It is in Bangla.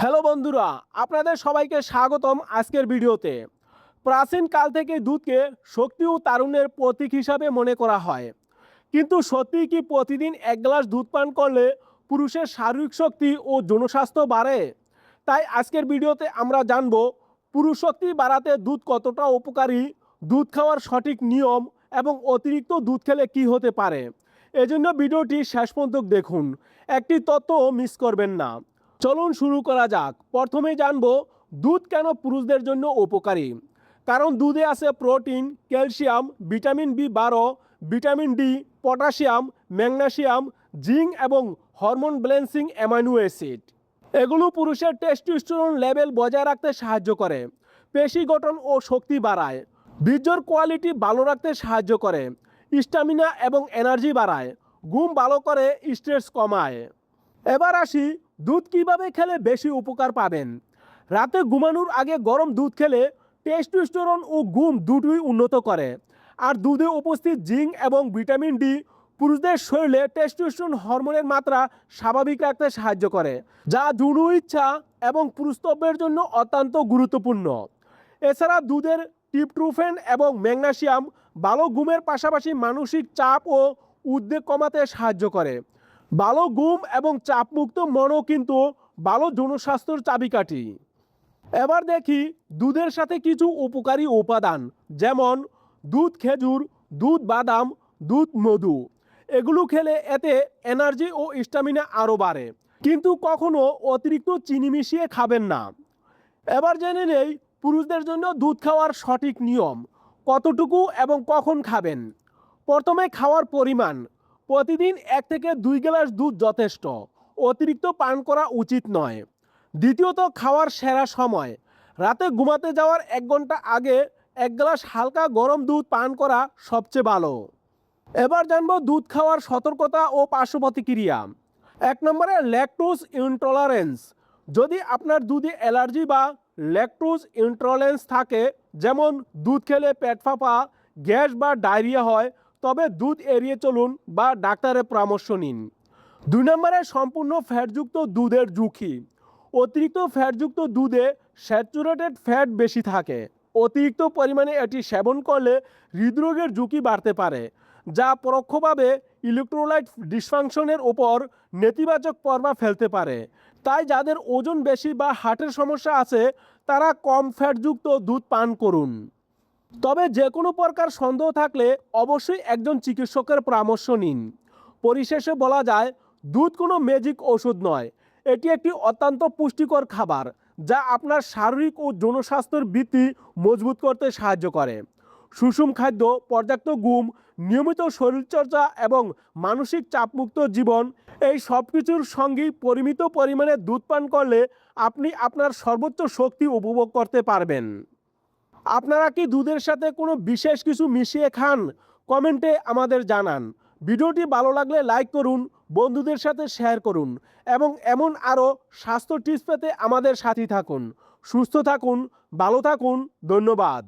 হ্যালো বন্ধুরা, আপনাদের সবাইকে স্বাগতম আজকের ভিডিওতে। প্রাচীন কাল থেকে দুধকে শক্তি ও তারুণ্যের প্রতীক হিসাবে মনে করা হয়। কিন্তু সত্যিই কি প্রতিদিন এক গ্লাস দুধ পান করলে পুরুষের শারীরিক শক্তি ও জনস্বাস্থ্য বাড়ে? তাই আজকের ভিডিওতে আমরা জানব পুরুষ শক্তি বাড়াতে দুধ কতটা উপকারী, দুধ খাওয়ার সঠিক নিয়ম এবং অতিরিক্ত দুধ খেলে কি হতে পারে। এজন্য ভিডিওটি শেষ পর্যন্ত দেখুন, একটি তথ্য মিস করবেন না। চলুন শুরু করা যাক। প্রথমেই জানবো দুধ কেন পুরুষদের জন্য উপকারী। কারণ দুধে আছে প্রোটিন, ক্যালসিয়াম, ভিটামিন বি12, vitamin D, potassium, magnesium, zinc এবং হরমোন ব্যালেন্সিং অ্যামাইনো অ্যাসিড। এগুলো পুরুষের টেস্টোস্টেরন লেভেল বজায় রাখতে সাহায্য করে, পেশি গঠন ও শক্তি বাড়ায়, বীর্যর কোয়ালিটি ভালো রাখতে সাহায্য করে, স্ট্যামিনা এবং এনার্জি বাড়ায়, ঘুম ভালো করে, স্ট্রেস কমায়। এবার আসি দুধ কিভাবে খেলে বেশি উপকার পাবেন। রাতে ঘুমানোর আগে গরম দুধ খেলে টেস্টোস্টেরন ও ঘুম দুটোই উন্নত করে। আর দুধে উপস্থিত জিঙ্ক এবং ভিটামিন ডি পুরুষদের শরীরে টেস্টোস্টেরন হরমোনের মাত্রা স্বাভাবিক রাখতে সাহায্য করে, যা যৌন ইচ্ছা এবং পুরুষত্বের জন্য অত্যন্ত গুরুত্বপূর্ণ। এছাড়া দুধের ট্রিপটোফ্যান এবং ম্যাগনেসিয়াম ভালো ঘুমের পাশাপাশি মানসিক চাপ ও উদ্বেগ কমাতে সাহায্য করে। ভালো ঘুম এবং চাপমুক্ত মনও কিন্তু ভালো জনস্বাস্থ্যের চাবিকাঠি। এবার দেখি দুধের সাথে কিছু উপকারী উপাদান, যেমন দুধ খেজুর, দুধ বাদাম, দুধ মধু। এগুলো খেলে এতে এনার্জি ও স্ট্যামিনা আরও বাড়ে, কিন্তু কখনো অতিরিক্ত চিনি মিশিয়ে খাবেন না। এবার জেনে নেই পুরুষদের জন্য দুধ খাওয়ার সঠিক নিয়ম, কতটুকু এবং কখন খাবেন। প্রথমে খাওয়ার পরিমাণ, প্রতিদিন 1 থেকে 2 গ্লাস দুধ যথেষ্ট, অতিরিক্ত পান করা উচিত নয়। দ্বিতীয়ত খাওয়ার সেরা সময়, রাতে ঘুমাতে যাওয়ার 1 ঘন্টা আগে 1 গ্লাস হালকা গরম দুধ পান করা সবচেয়ে ভালো। এবার জানবো দুধ খাওয়ার সতর্কতা ও পার্শ্ব প্রতিক্রিয়া। 1 নম্বরে ল্যাকটোজ ইনটলারেন্স। যদি আপনার দুধে অ্যালার্জি বা ল্যাকটোজ ইনটলারেন্স থাকে, যেমন দুধ খেলে পেট ফাঁপা, গ্যাস বা ডায়রিয়া হয়, তবে দুধ এড়িয়ে চলুন বা ডাক্তারের পরামর্শ নিন। 2 নম্বরে সম্পূর্ণ ফ্যাটযুক্ত দুধের ঝুঁকি। অতিরিক্ত ফ্যাটযুক্ত দুধে স্যাচুরেটেড ফ্যাট বেশি থাকে। অতিরিক্ত পরিমাণে এটি সেবন করলে হৃদরোগের ঝুঁকি বাড়তে পারে, যা পরোক্ষভাবে ইলেকট্রোলাইট ডিসফাংশনের ওপর নেতিবাচক প্রভাব ফেলতে পারে। তাই যাদের ওজন বেশি বা হার্টের সমস্যা আছে, তারা কম ফ্যাটযুক্ত দুধ পান করুন। তবে যে কোনো প্রকার সন্দেহ থাকলে অবশ্যই একজন চিকিৎসকের পরামর্শ নিন। পরিশেষে বলা যায়, দুধ কোনো ম্যাজিক ওষুধ নয়, এটি একটি অত্যন্ত পুষ্টিকর খাবার, যা আপনার শারীরিক ও জনস্বাস্থ্যের ভিত্তি মজবুত করতে সাহায্য করে। সুষম খাদ্য, পর্যাপ্ত ঘুম, নিয়মিত শরীরচর্চা এবং মানসিক চাপমুক্ত জীবন, এই সব কিছুর সঙ্গেই পরিমিত পরিমাণে দুধ পান করলে আপনি আপনার সর্বোচ্চ শক্তি উপভোগ করতে পারবেন। আপনারা কি দুধের সাথে কোনো বিশেষ কিছু মিশিয়ে খান? কমেন্টে আমাদের জানান। ভিডিওটি ভালো লাগলে লাইক করুন, বন্ধুদের সাথে শেয়ার করুন এবং এমন আরও স্বাস্থ্য টিপস পেতে আমাদের সাথে থাকুন। সুস্থ থাকুন, ভালো থাকুন, ধন্যবাদ।